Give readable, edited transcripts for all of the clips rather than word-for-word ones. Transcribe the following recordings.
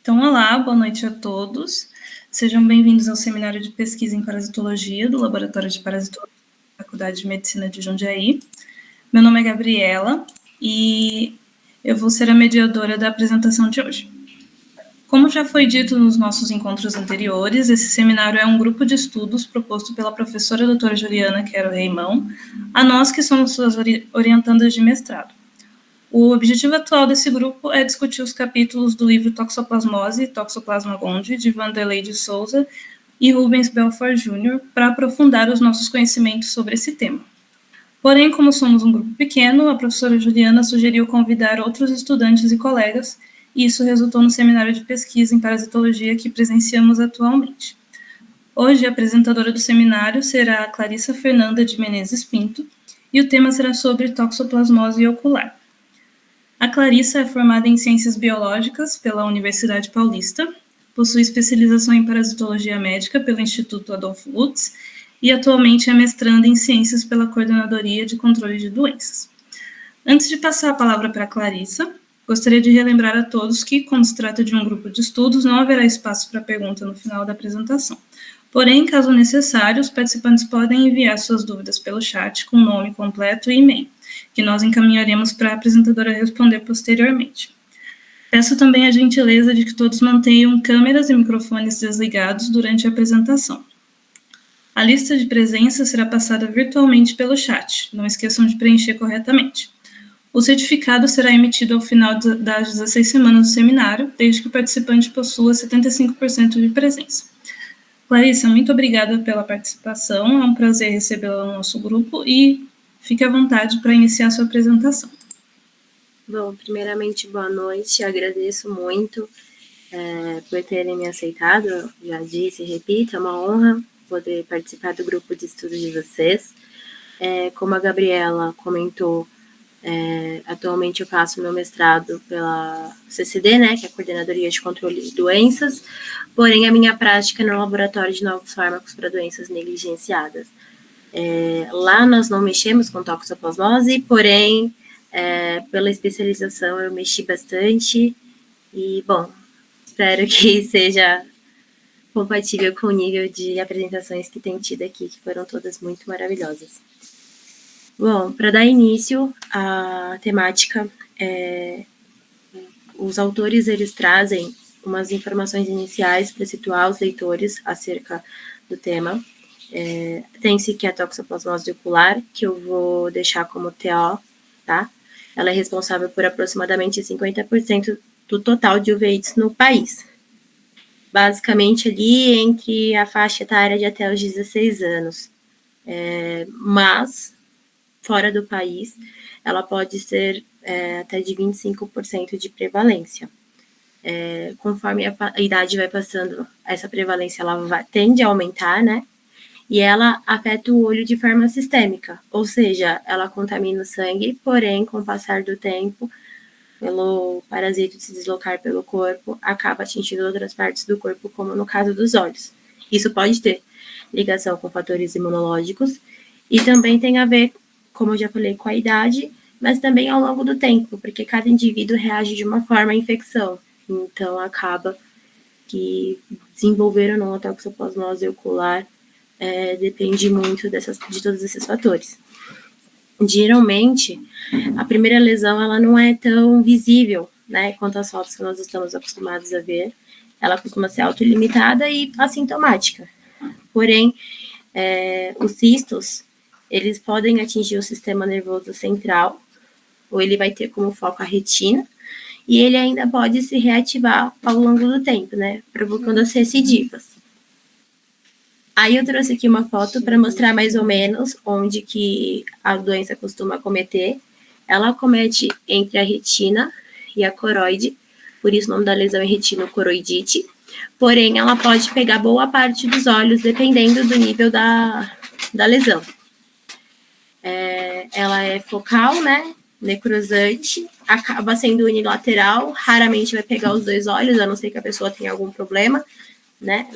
Então, olá, boa noite a todos. Sejam bem-vindos ao Seminário de Pesquisa em Parasitologia do Laboratório de Parasitologia da Faculdade de Medicina de Jundiaí. Meu nome é Gabriela e eu vou ser a mediadora da apresentação de hoje. Como já foi dito nos nossos encontros anteriores, esse seminário é um grupo de estudos proposto pela professora doutora Juliana Quero Reimão, a nós que somos suas orientandas de mestrado. O objetivo atual desse grupo é discutir os capítulos do livro Toxoplasmose e Toxoplasma gondii, de Vanderlei de Souza e Rubens Belfort Jr., para aprofundar os nossos conhecimentos sobre esse tema. Porém, como somos um grupo pequeno, a professora Juliana sugeriu convidar outros estudantes e colegas, e isso resultou no seminário de pesquisa em parasitologia que presenciamos atualmente. Hoje, a apresentadora do seminário será a Clarissa Fernanda de Menezes Pinto, e o tema será sobre toxoplasmose ocular. A Clarissa é formada em Ciências Biológicas pela Universidade Paulista, possui especialização em Parasitologia Médica pelo Instituto Adolfo Lutz e atualmente é mestranda em Ciências pela Coordenadoria de Controle de Doenças. Antes de passar a palavra para a Clarissa, gostaria de relembrar a todos que, como se trata de um grupo de estudos, não haverá espaço para pergunta no final da apresentação. Porém, caso necessário, os participantes podem enviar suas dúvidas pelo chat com nome completo e e-mail, que nós encaminharemos para a apresentadora responder posteriormente. Peço também a gentileza de que todos mantenham câmeras e microfones desligados durante a apresentação. A lista de presença será passada virtualmente pelo chat, não esqueçam de preencher corretamente. O certificado será emitido ao final das 16 semanas do seminário, desde que o participante possua 75% de presença. Clarissa, muito obrigada pela participação, é um prazer recebê-la no nosso grupo e fique à vontade para iniciar sua apresentação. Bom, primeiramente, boa noite, agradeço muito por terem me aceitado, já disse e repito, é uma honra poder participar do grupo de estudos de vocês. Como a Gabriela comentou, atualmente eu faço meu mestrado pela CCD, né, que é a Coordenadoria de Controle de Doenças, porém a minha prática é no Laboratório de Novos Fármacos para Doenças Negligenciadas. Lá nós não mexemos com toxoplasmose, porém, pela especialização eu mexi bastante e, bom, espero que seja compatível com o nível de apresentações que tem tido aqui, que foram todas muito maravilhosas. Bom, para dar início à temática, os autores eles trazem umas informações iniciais para situar os leitores acerca do tema. Tem-se que a toxoplasmose ocular, que eu vou deixar como TO, tá? Ela é responsável por aproximadamente 50% do total de uveites no país. Basicamente ali entre a faixa etária de até os 16 anos. Mas, fora do país, ela pode ser até de 25% de prevalência. Conforme a idade vai passando, essa prevalência ela tende a aumentar, né? E ela afeta o olho de forma sistêmica, ou seja, ela contamina o sangue, porém, com o passar do tempo, pelo parasito se deslocar pelo corpo, acaba atingindo outras partes do corpo, como no caso dos olhos. Isso pode ter ligação com fatores imunológicos e também tem a ver, como eu já falei, com a idade, mas também ao longo do tempo, porque cada indivíduo reage de uma forma à infecção. Então, acaba que desenvolver ou não a toxoplasmose ocular depende muito de todos esses fatores. Geralmente, a primeira lesão ela não é tão visível, né, quanto as fotos que nós estamos acostumados a ver. Ela costuma ser autolimitada e assintomática. Porém, os cistos, eles podem atingir o sistema nervoso central, ou ele vai ter como foco a retina, e ele ainda pode se reativar ao longo do tempo, né, provocando as recidivas. Aí eu trouxe aqui uma foto para mostrar mais ou menos onde que a doença costuma acometer. Ela acomete entre a retina e a coroide, por isso o nome da lesão é retinocoroidite. Porém, ela pode pegar boa parte dos olhos, dependendo do nível da lesão. Ela é focal, né? Necrosante, acaba sendo unilateral, raramente vai pegar os dois olhos, a não ser que a pessoa tenha algum problema, né,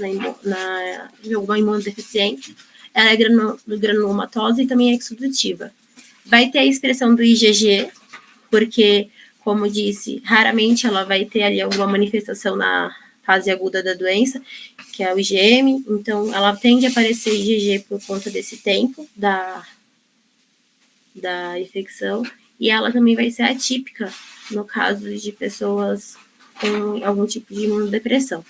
alguma imunodeficiência. Ela é granulomatosa e também é exudativa. Vai ter a expressão do IgG, porque como disse, raramente ela vai ter ali alguma manifestação na fase aguda da doença, que é o IgM, então ela tende a aparecer IgG por conta desse tempo da infecção, e ela também vai ser atípica no caso de pessoas com algum tipo de imunodepressão.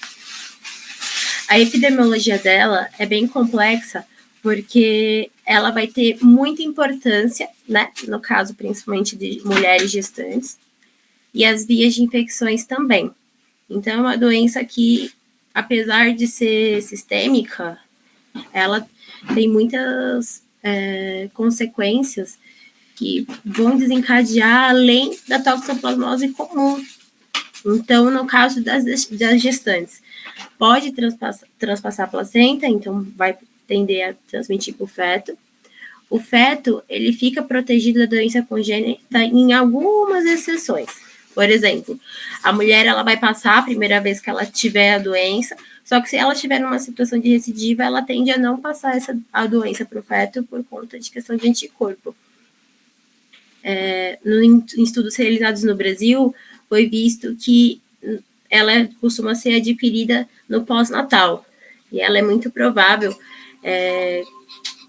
A epidemiologia dela é bem complexa, porque ela vai ter muita importância, né, no caso principalmente de mulheres gestantes, e as vias de infecções também. Então, é uma doença que, apesar de ser sistêmica, ela tem muitas consequências que vão desencadear além da toxoplasmose comum. Então, no caso das gestantes, pode transpassar a placenta, então vai tender a transmitir para o feto. O feto, ele fica protegido da doença congênita em algumas exceções. Por exemplo, a mulher, ela vai passar a primeira vez que ela tiver a doença, só que se ela estiver numa situação de recidiva, ela tende a não passar a doença para o feto por conta de questão de anticorpo. Em estudos realizados no Brasil, foi visto que ela costuma ser adquirida no pós-natal, e ela é muito provável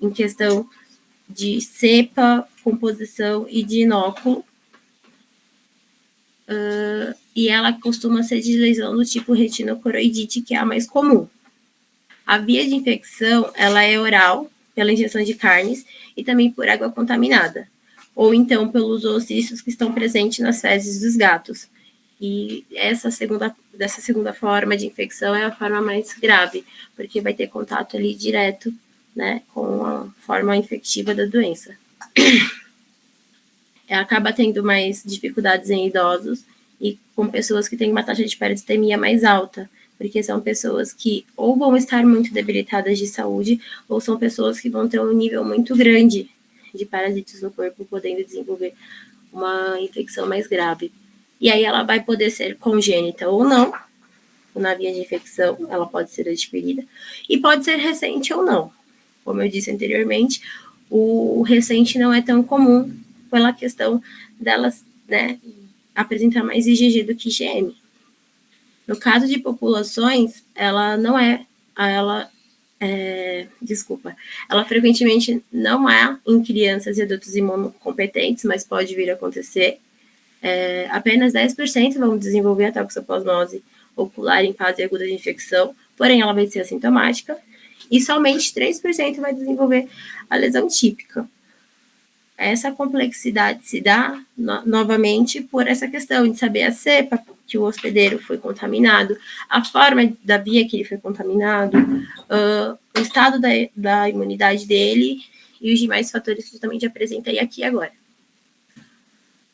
em questão de cepa, composição e de inóculo, e ela costuma ser de lesão do tipo retinocoroidite, que é a mais comum. A via de infecção, ela é oral, pela ingestão de carnes, e também por água contaminada, ou então pelos oocitos que estão presentes nas fezes dos gatos. E dessa segunda forma de infecção é a forma mais grave, porque vai ter contato ali direto, né, com a forma infectiva da doença. Acaba tendo mais dificuldades em idosos e com pessoas que têm uma taxa de parasitemia mais alta, porque são pessoas que ou vão estar muito debilitadas de saúde, ou são pessoas que vão ter um nível muito grande de parasitas no corpo, podendo desenvolver uma infecção mais grave. E aí ela vai poder ser congênita ou não, na via de infecção, ela pode ser adquirida, e pode ser recente ou não. Como eu disse anteriormente, o recente não é tão comum pela questão delas, né, apresentar mais IgG do que IgM. No caso de populações, ela frequentemente não é em crianças e adultos imunocompetentes, mas pode vir a acontecer. Apenas 10% vão desenvolver a toxoplasmose ocular em fase aguda de infecção, porém ela vai ser assintomática, e somente 3% vai desenvolver a lesão típica. Essa complexidade se dá, novamente, por essa questão de saber a cepa que o hospedeiro foi contaminado, a forma da via que ele foi contaminado, o estado da imunidade dele e os demais fatores que eu também te apresentei aqui agora.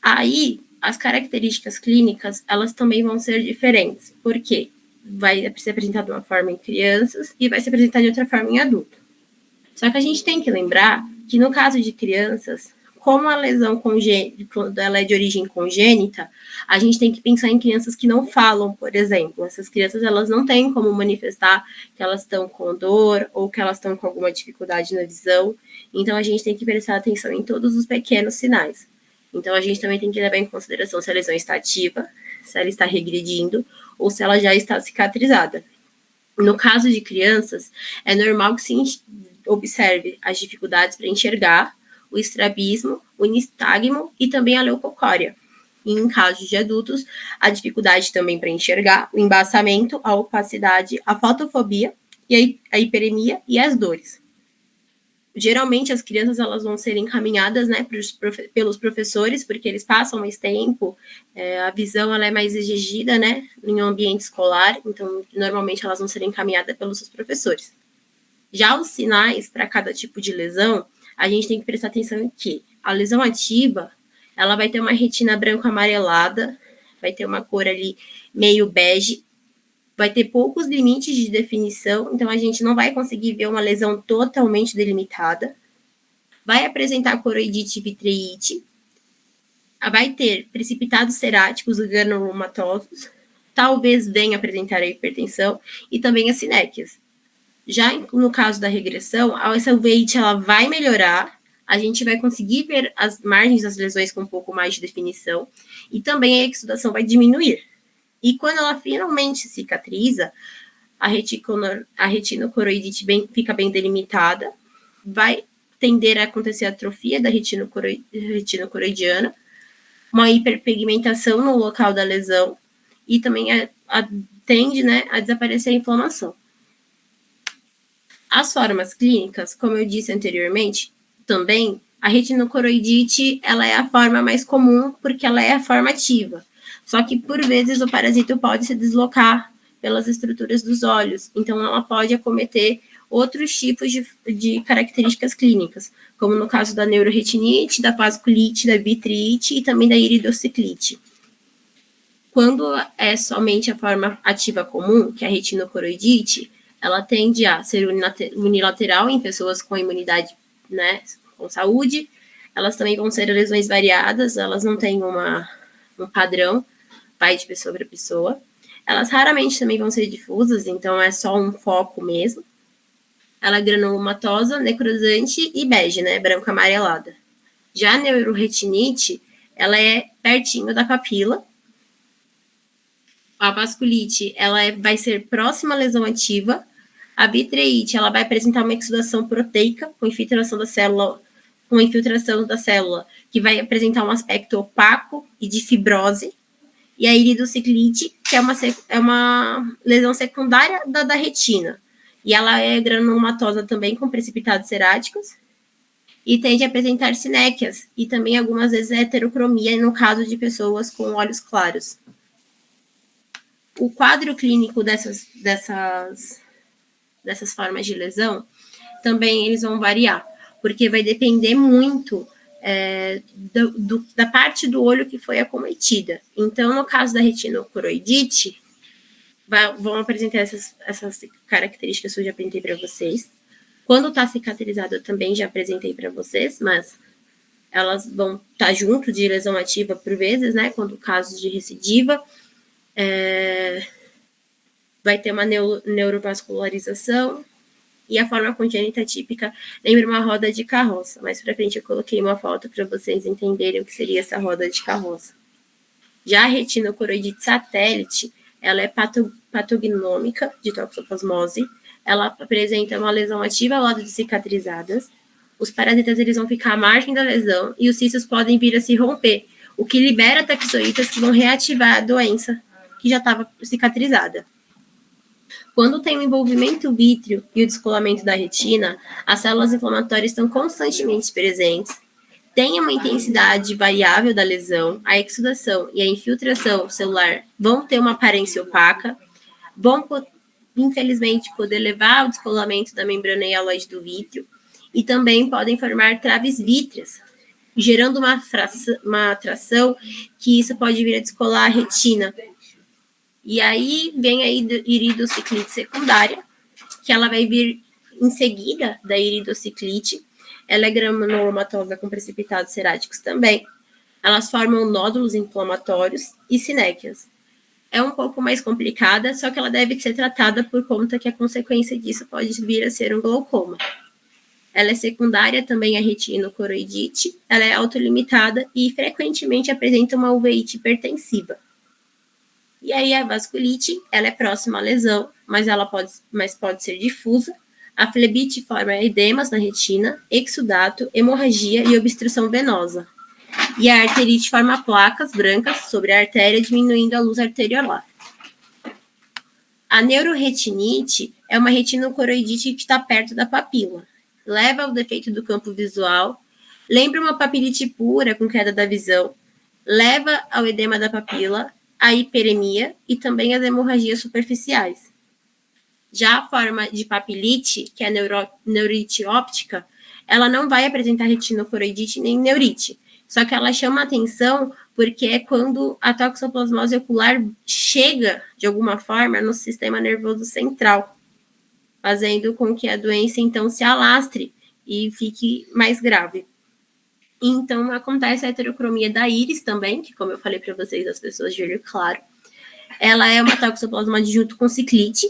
Aí, as características clínicas, elas também vão ser diferentes, porque vai ser apresentado de uma forma em crianças e vai ser apresentado de outra forma em adulto. Só que a gente tem que lembrar que no caso de crianças, como a lesão ela é de origem congênita, a gente tem que pensar em crianças que não falam, por exemplo. Essas crianças, elas não têm como manifestar que elas estão com dor ou que elas estão com alguma dificuldade na visão. Então, a gente tem que prestar atenção em todos os pequenos sinais. Então, a gente também tem que levar em consideração se a lesão está ativa, se ela está regredindo ou se ela já está cicatrizada. No caso de crianças, é normal que se observe as dificuldades para enxergar, o estrabismo, o nistagmo e também a leucocória. E em casos de adultos, a dificuldade também para enxergar, o embaçamento, a opacidade, a fotofobia, e a hiperemia e as dores. Geralmente, as crianças elas vão ser encaminhadas, né, pelos professores, porque eles passam mais tempo, a visão ela é mais exigida, né, em um ambiente escolar, então, normalmente, elas vão ser encaminhadas pelos seus professores. Já os sinais para cada tipo de lesão, a gente tem que prestar atenção em que a lesão ativa, ela vai ter uma retina branco-amarelada, vai ter uma cor ali meio bege, vai ter poucos limites de definição, então a gente não vai conseguir ver uma lesão totalmente delimitada, vai apresentar coroidite e vitreite, vai ter precipitados ceráticos granulomatosos, talvez venha apresentar a hipertensão e também as sinéquias. Já no caso da regressão, essa uveíte ela vai melhorar, a gente vai conseguir ver as margens das lesões com um pouco mais de definição, e também a exudação vai diminuir. E quando ela finalmente cicatriza, a retinocoroidite fica bem delimitada, vai tender a acontecer a atrofia da retinocoroidiana, uma hiperpigmentação no local da lesão e também tende, né, a desaparecer a inflamação. As formas clínicas, como eu disse anteriormente, também a retinocoroidite, ela é a forma mais comum porque ela é a forma ativa. Só que, por vezes, o parasito pode se deslocar pelas estruturas dos olhos, então ela pode acometer outros tipos de características clínicas, como no caso da neuroretinite, da vasculite, da vitriite e também da iridociclite. Quando é somente a forma ativa comum, que é a retinocoroidite, ela tende a ser unilateral em pessoas com imunidade, né, com saúde. Elas também vão ser lesões variadas, elas não têm um padrão, vai de pessoa para pessoa. Elas raramente também vão ser difusas, então é só um foco mesmo. Ela é granulomatosa, necrosante e bege, né, branco amarelada. Já a neuroretinite, ela é pertinho da papila. A vasculite, ela vai ser próxima à lesão ativa. A vitreite, ela vai apresentar uma exudação proteica com infiltração da célula, que vai apresentar um aspecto opaco e de fibrose. E a iridociclite, que é uma lesão secundária da retina. E ela é granulomatosa também com precipitados ceráticos e tende a apresentar sinéquias e também algumas vezes heterocromia no caso de pessoas com olhos claros. O quadro clínico dessas formas de lesão também eles vão variar, porque vai depender muito da parte do olho que foi acometida. Então, no caso da retinocoroidite, vão apresentar essas características que eu já apresentei para vocês. Quando está cicatrizado, eu também já apresentei para vocês, mas elas vão estar junto de lesão ativa por vezes, né? Quando o caso de recidiva, vai ter uma neurovascularização e a forma congênita típica lembra uma roda de carroça. Mais para frente eu coloquei uma foto para vocês entenderem o que seria essa roda de carroça. Já a retinocoroidite satélite, ela é patognômica de toxoplasmose. Ela apresenta uma lesão ativa ao lado de cicatrizadas. Os parasitas eles vão ficar à margem da lesão e os cistos podem vir a se romper, o que libera taxoítas que vão reativar a doença que já estava cicatrizada. Quando tem o envolvimento vítreo e o descolamento da retina, as células inflamatórias estão constantemente presentes, tem uma intensidade variável da lesão, a exudação e a infiltração celular vão ter uma aparência opaca, vão, infelizmente, poder levar ao descolamento da membrana hialoide do vítreo e também podem formar traves vítreas, gerando uma atração que isso pode vir a descolar a retina. E aí vem a iridociclite secundária, que ela vai vir em seguida da iridociclite. Ela é granulomatosa com precipitados ceráticos também. Elas formam nódulos inflamatórios e sinéquias. É um pouco mais complicada, só que ela deve ser tratada por conta que a consequência disso pode vir a ser um glaucoma. Ela é secundária também à retinocoroidite, ela é autolimitada e frequentemente apresenta uma uveíte hipertensiva. E aí a vasculite, ela é próxima à lesão, mas pode ser difusa. A flebite forma edemas na retina, exudato, hemorragia e obstrução venosa. E a arterite forma placas brancas sobre a artéria, diminuindo a luz arteriolar. A neuroretinite é uma retinocoroidite que está perto da papila. Leva ao defeito do campo visual, lembra uma papilite pura com queda da visão, leva ao edema da papila, a hiperemia e também as hemorragias superficiais. Já a forma de papilite, que é a neurite óptica, ela não vai apresentar retinocoroidite nem neurite, só que ela chama atenção porque é quando a toxoplasmose ocular chega, de alguma forma, no sistema nervoso central, fazendo com que a doença, então, se alastre e fique mais grave. Então, acontece a heterocromia da íris também, que, como eu falei para vocês, as pessoas de olho claro. Ela é uma toxoplasmose junto com ciclite.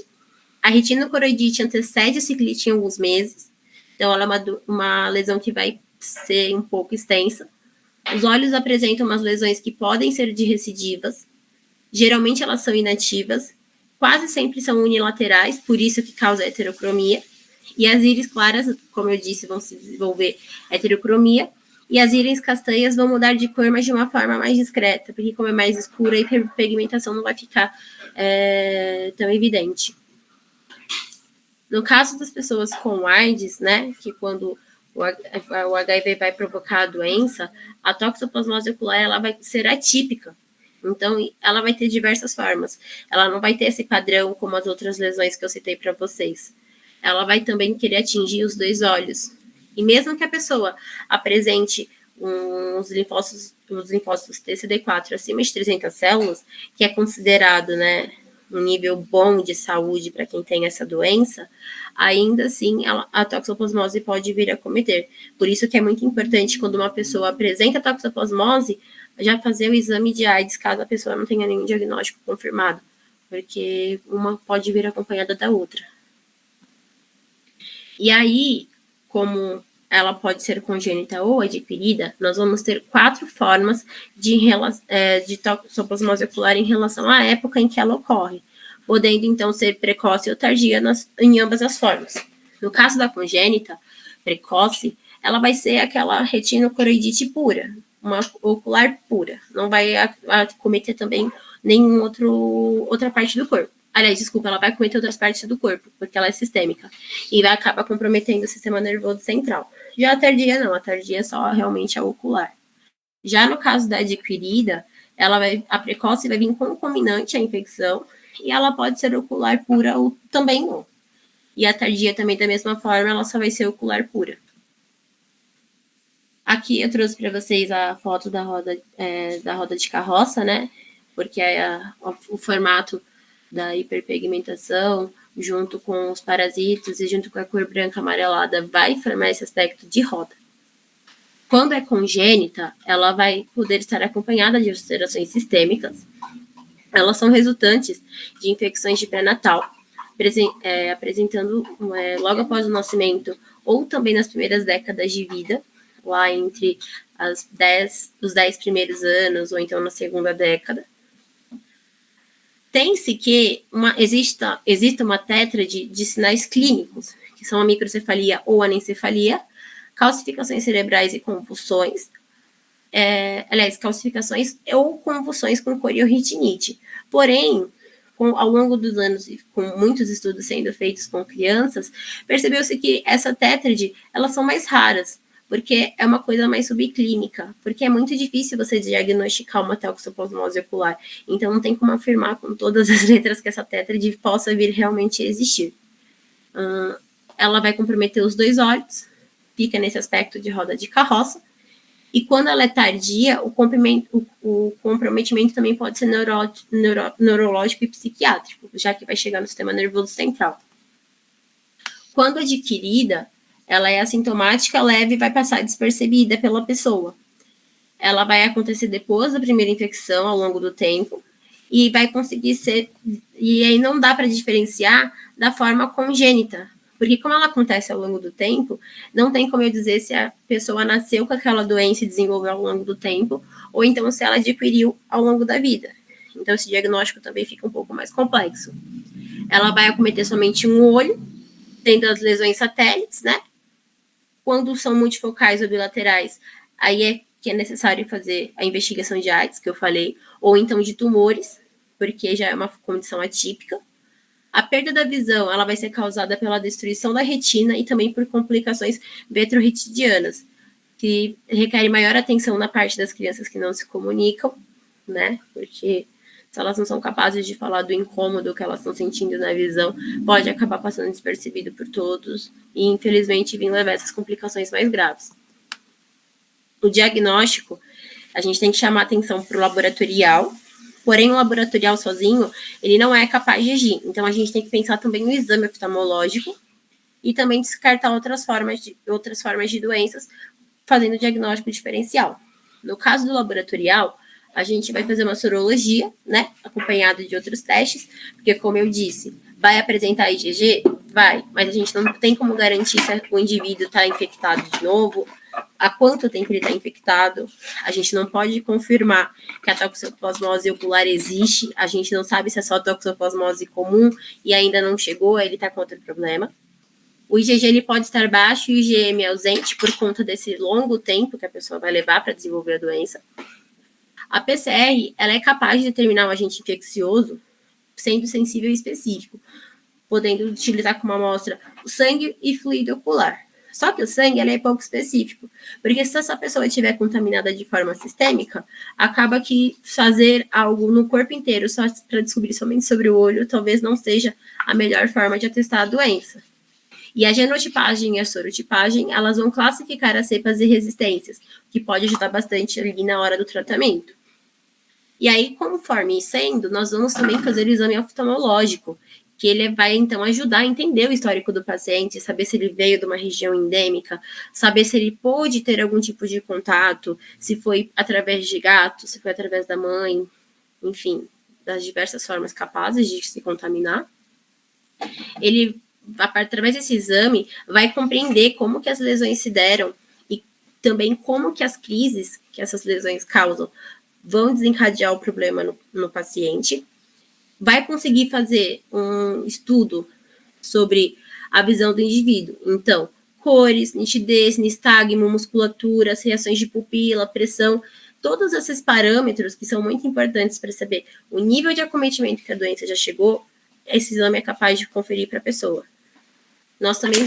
A retinocoroidite antecede a ciclite em alguns meses. Então, ela é uma lesão que vai ser um pouco extensa. Os olhos apresentam umas lesões que podem ser de recidivas, geralmente elas são inativas, quase sempre são unilaterais, por isso que causa heterocromia, e as íris claras, como eu disse, vão se desenvolver heterocromia, e as íris castanhas vão mudar de cor, mas de uma forma mais discreta, porque como é mais escura, a hiperpigmentação não vai ficar tão evidente. No caso das pessoas com AIDS, né, que quando o HIV vai provocar a doença, a toxoplasmose ocular ela vai ser atípica. Então, ela vai ter diversas formas. Ela não vai ter esse padrão como as outras lesões que eu citei para vocês. Ela vai também querer atingir os 2 olhos. E mesmo que a pessoa apresente os linfócitos TCD4 acima de 300 células, que é considerado, né, um nível bom de saúde para quem tem essa doença, ainda assim a toxoplasmose pode vir a cometer. Por isso que é muito importante, quando uma pessoa apresenta toxoplasmose, já fazer o exame de AIDS, caso a pessoa não tenha nenhum diagnóstico confirmado, porque uma pode vir acompanhada da outra. E aí, como ela pode ser congênita ou adquirida, nós vamos ter 4 formas de toxoplasmose ocular em relação à época em que ela ocorre, podendo então ser precoce ou tardia em ambas as formas. No caso da congênita, precoce, ela vai ser aquela retinocoroidite pura, uma ocular pura, não vai acometer também outra parte do corpo. Aliás, desculpa, ela vai cometer outras partes do corpo, porque ela é sistêmica, e vai acabar comprometendo o sistema nervoso central. Já a tardia não, a tardia é só realmente a ocular. Já no caso da adquirida, a precoce vai vir concomitante à infecção, e ela pode ser ocular pura ou também não. E a tardia também, da mesma forma, ela só vai ser ocular pura. Aqui eu trouxe para vocês a foto da roda de carroça, né? Porque o formato da hiperpigmentação, junto com os parasitos e junto com a cor branca amarelada, vai formar esse aspecto de roda. Quando é congênita, ela vai poder estar acompanhada de ulcerações sistêmicas. Elas são resultantes de infecções de pré-natal, apresentando logo após o nascimento ou também nas primeiras décadas de vida, lá entre os 10 primeiros anos ou então na segunda década. Tem-se que exista uma tétrade de sinais clínicos, que são a microcefalia ou anemcefalia, calcificações cerebrais e convulsões, calcificações ou convulsões com coriorritinite. Porém, ao longo dos anos, e com muitos estudos sendo feitos com crianças, percebeu-se que essa tétrade, elas são mais raras, porque é uma coisa mais subclínica, porque é muito difícil você diagnosticar uma toxoplasmose ocular, então não tem como afirmar com todas as letras que essa tétrade possa vir realmente a existir. Ela vai comprometer os 2 olhos, fica nesse aspecto de roda de carroça, e quando ela é tardia, o comprometimento também pode ser neurológico e psiquiátrico, já que vai chegar no sistema nervoso central. Quando adquirida, ela é assintomática, leve e vai passar despercebida pela pessoa. Ela vai acontecer depois da primeira infecção, ao longo do tempo, e vai conseguir ser... E aí não dá para diferenciar da forma congênita, porque como ela acontece ao longo do tempo, não tem como eu dizer se a pessoa nasceu com aquela doença e desenvolveu ao longo do tempo, ou então se ela adquiriu ao longo da vida. Então esse diagnóstico também fica um pouco mais complexo. Ela vai acometer somente um olho, tendo as lesões satélites, né? Quando são multifocais ou bilaterais, aí é que é necessário fazer a investigação de AIDS, que eu falei, ou então de tumores, porque já é uma condição atípica. A perda da visão, ela vai ser causada pela destruição da retina e também por complicações vetroretidianas, que requerem maior atenção na parte das crianças que não se comunicam, né? Porque se elas não são capazes de falar do incômodo que elas estão sentindo na visão, pode acabar passando despercebido por todos e, infelizmente, vir levar essas complicações mais graves. O diagnóstico, a gente tem que chamar atenção para o laboratorial, porém o laboratorial sozinho, ele não é capaz de agir. Então, a gente tem que pensar também no exame oftalmológico e também descartar outras formas de doenças, fazendo diagnóstico diferencial. No caso do laboratorial, a gente vai fazer uma sorologia, né, acompanhada de outros testes, porque, como eu disse, vai apresentar IgG? Vai, mas a gente não tem como garantir se o indivíduo está infectado de novo, há quanto tempo ele está infectado, a gente não pode confirmar que a toxoplasmose ocular existe, a gente não sabe se é só toxoplasmose comum e ainda não chegou, ele está com outro problema. O IgG ele pode estar baixo e o IgM ausente por conta desse longo tempo que a pessoa vai levar para desenvolver a doença. A PCR ela é capaz de determinar o agente infeccioso sendo sensível e específico, podendo utilizar como amostra o sangue e fluido ocular. Só que o sangue ele é pouco específico, porque se essa pessoa estiver contaminada de forma sistêmica, acaba que fazer algo no corpo inteiro só para descobrir somente sobre o olho talvez não seja a melhor forma de atestar a doença. E a genotipagem e a sorotipagem, elas vão classificar as cepas e resistências, que pode ajudar bastante ali na hora do tratamento. E aí, conforme sendo, nós vamos também fazer o exame oftalmológico, que ele vai, então, ajudar a entender o histórico do paciente, saber se ele veio de uma região endêmica, saber se ele pôde ter algum tipo de contato, se foi através de gato, se foi através da mãe, enfim, das diversas formas capazes de se contaminar. Ele, através desse exame, vai compreender como que as lesões se deram e também como que as crises que essas lesões causam vão desencadear o problema no paciente. Vai conseguir fazer um estudo sobre a visão do indivíduo. Então, cores, nitidez, nistagmo, musculatura, as reações de pupila, pressão, todos esses parâmetros que são muito importantes para saber o nível de acometimento que a doença já chegou, esse exame é capaz de conferir para a pessoa. Nós também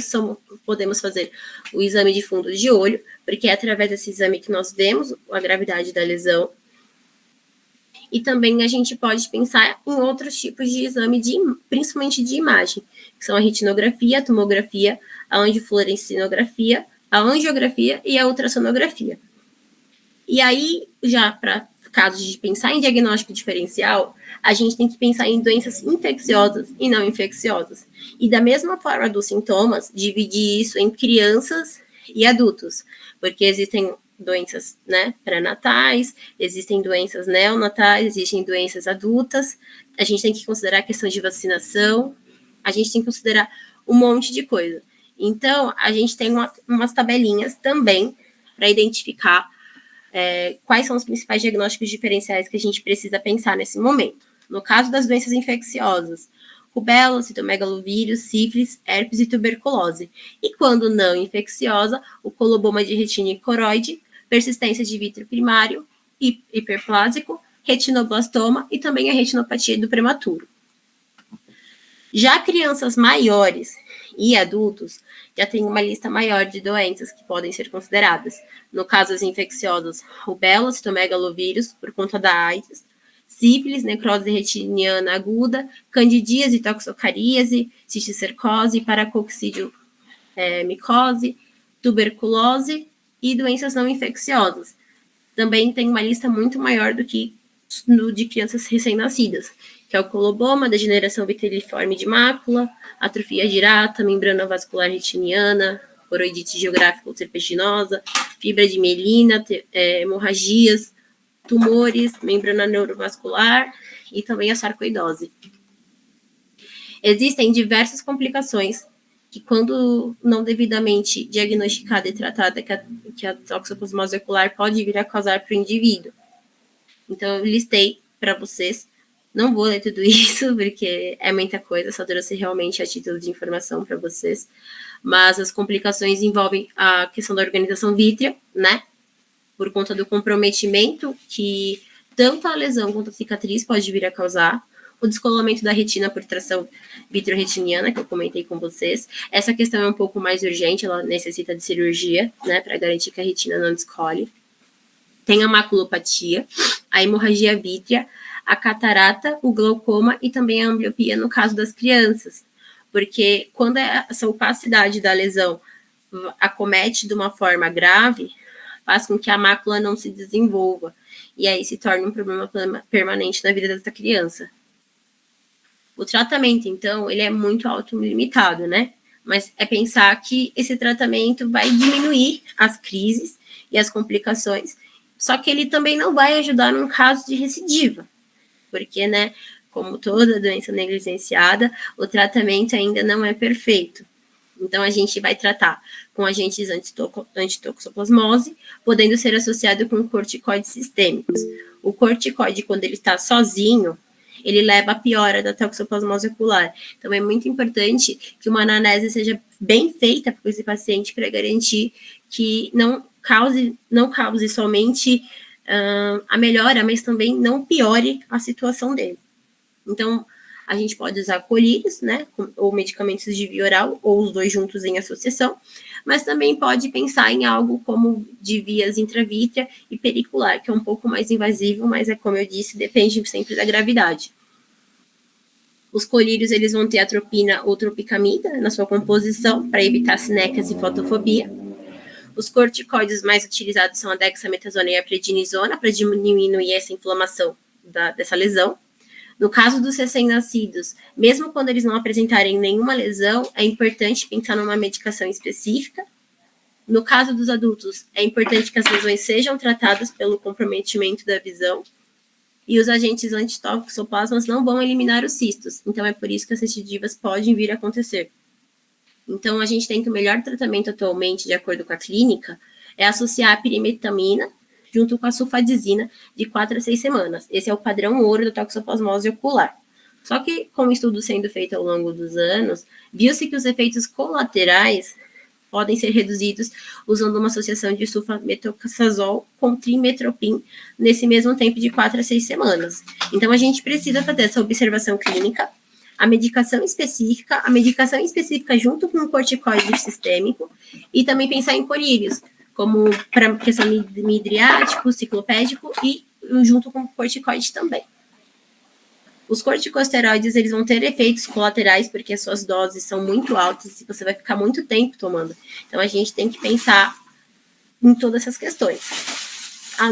podemos fazer o exame de fundo de olho, porque é através desse exame que nós vemos a gravidade da lesão. E também a gente pode pensar em outros tipos de exame, principalmente de imagem, que são a retinografia, a tomografia, a angiofluorescinografia, a angiografia e a ultrassonografia. E aí, já para casos de pensar em diagnóstico diferencial, a gente tem que pensar em doenças infecciosas e não infecciosas. E da mesma forma dos sintomas, dividir isso em crianças e adultos, porque existem doenças, né, pré-natais, existem doenças neonatais, existem doenças adultas, a gente tem que considerar a questão de vacinação, a gente tem que considerar um monte de coisa. Então, a gente tem umas tabelinhas também para identificar quais são os principais diagnósticos diferenciais que a gente precisa pensar nesse momento. No caso das doenças infecciosas, rubéola, citomegalovírus, sífilis, herpes e tuberculose. E quando não infecciosa, o coloboma de retina e coroide, persistência de vítreo primário, hiperplásico, retinoblastoma e também a retinopatia do prematuro. Já crianças maiores e adultos já tem uma lista maior de doenças que podem ser consideradas. No caso, as infecciosas, rubéola, citomegalovírus, por conta da AIDS, sífilis, necrose retiniana aguda, candidíase, toxocaríase, cisticercose, paracoccidil micose, tuberculose e doenças não infecciosas. Também tem uma lista muito maior do que de crianças recém-nascidas, que é o coloboma, degeneração viteliforme de mácula, atrofia girata, membrana vascular retiniana, coroidite geográfica ou serpeginosa, fibra de mielina, hemorragias, tumores, membrana neurovascular e também a sarcoidose. Existem diversas complicações que, quando não devidamente diagnosticada e tratada, que a toxoplasmose ocular pode vir a causar para o indivíduo. Então, eu listei para vocês. Não vou ler tudo isso, porque é muita coisa, só trouxe realmente a título de informação para vocês. Mas as complicações envolvem a questão da organização vítrea, né? Por conta do comprometimento que tanto a lesão quanto a cicatriz pode vir a causar. O descolamento da retina por tração vitreoretiniana, que eu comentei com vocês. Essa questão é um pouco mais urgente, ela necessita de cirurgia, né, para garantir que a retina não descole. Tem a maculopatia, a hemorragia vítrea, a catarata, o glaucoma e também a ambliopia no caso das crianças. Porque quando essa opacidade da lesão acomete de uma forma grave, faz com que a mácula não se desenvolva. E aí se torna um problema permanente na vida dessa criança. O tratamento, então, ele é muito autolimitado, né? Mas é pensar que esse tratamento vai diminuir as crises e as complicações, só que ele também não vai ajudar num caso de recidiva, porque, né, como toda doença negligenciada, o tratamento ainda não é perfeito. Então, a gente vai tratar com agentes antitoxoplasmose, podendo ser associado com corticoides sistêmicos. O corticoide, quando ele está sozinho, ele leva à piora da toxoplasmose ocular. Então, é muito importante que uma anamnese seja bem feita para esse paciente para garantir que não cause somente a melhora, mas também não piore a situação dele. Então, a gente pode usar colírios, né, ou medicamentos de via oral, ou os dois juntos em associação, mas também pode pensar em algo como de vias intravítrea e pericular, que é um pouco mais invasivo, mas como eu disse, depende sempre da gravidade. Os colírios, eles vão ter atropina ou tropicamida na sua composição, para evitar sinecas e fotofobia. Os corticoides mais utilizados são a dexametasona e a prednisona, para diminuir essa inflamação dessa lesão. No caso dos recém-nascidos, mesmo quando eles não apresentarem nenhuma lesão, é importante pensar numa medicação específica. No caso dos adultos, é importante que as lesões sejam tratadas pelo comprometimento da visão. E os agentes antitoxoplasmas não vão eliminar os cistos. Então, é por isso que as recidivas podem vir a acontecer. Então, a gente tem que o melhor tratamento atualmente, de acordo com a clínica, é associar a pirimetamina junto com a sulfadizina de 4 a 6 semanas. Esse é o padrão ouro da toxoplasmose ocular. Só que, com o estudo sendo feito ao longo dos anos, viu-se que os efeitos colaterais podem ser reduzidos usando uma associação de sulfametoxazol com trimetoprim nesse mesmo tempo de 4 a 6 semanas. Então, a gente precisa fazer essa observação clínica, a medicação específica junto com o corticoide sistêmico e também pensar em colírios, como para questão midriático, ciclopédico e junto com o corticoide também. Os corticosteroides, eles vão ter efeitos colaterais porque as suas doses são muito altas e você vai ficar muito tempo tomando. Então, a gente tem que pensar em todas essas questões.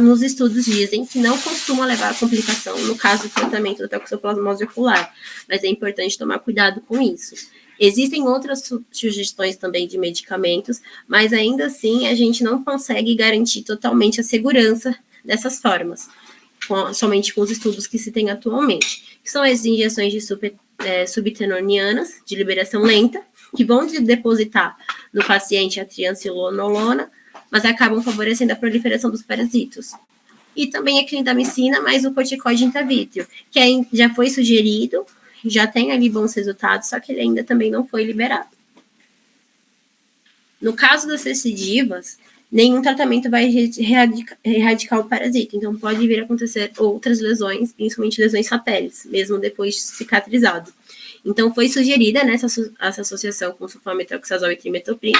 Nos estudos dizem que não costuma levar a complicação no caso do tratamento da toxoplasmose ocular, mas é importante tomar cuidado com isso. Existem outras sugestões também de medicamentos, mas ainda assim a gente não consegue garantir totalmente a segurança dessas formas, somente com os estudos que se tem atualmente, que são as injeções de subtenonianas, de liberação lenta, que vão depositar no paciente a triancinolona, mas acabam favorecendo a proliferação dos parasitos. E também a clindamicina, mais o corticoide intravítrio, que já foi sugerido, já tem ali bons resultados, só que ele ainda também não foi liberado. No caso das recidivas, nenhum tratamento vai erradicar o parasita, então pode vir a acontecer outras lesões, principalmente lesões satélites, mesmo depois de cicatrizado. Então foi sugerida essa associação com sulfametoxazol e trimetoprim,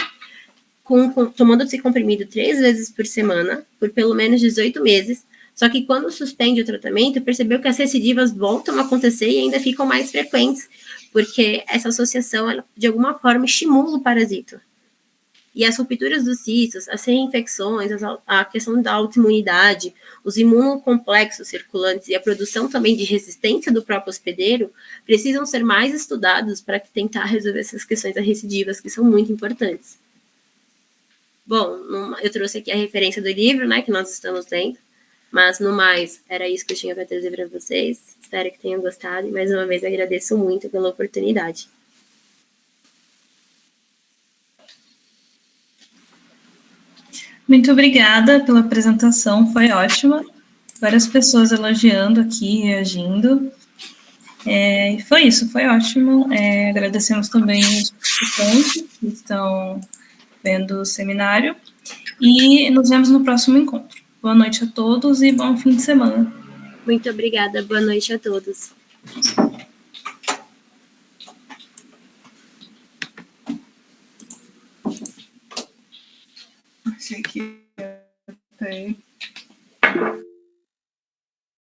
tomando esse comprimido 3 vezes por semana, por pelo menos 18 meses, só que quando suspende o tratamento, percebeu que as recidivas voltam a acontecer e ainda ficam mais frequentes, porque essa associação, ela, de alguma forma, estimula o parasito. E as rupturas dos cistos, as reinfecções, a questão da autoimunidade, os imunocomplexos circulantes e a produção também de resistência do próprio hospedeiro precisam ser mais estudados para tentar resolver essas questões das recidivas, que são muito importantes. Bom, eu trouxe aqui a referência do livro, né, que nós estamos lendo, mas, no mais, era isso que eu tinha para trazer para vocês. Espero que tenham gostado e, mais uma vez, agradeço muito pela oportunidade. Muito obrigada pela apresentação, foi ótima. Várias pessoas elogiando aqui, reagindo. Foi isso, foi ótimo. Agradecemos também os participantes que estão vendo o seminário e nos vemos no próximo encontro. Boa noite a todos e bom fim de semana. Muito obrigada, boa noite a todos. Achei que ia ter.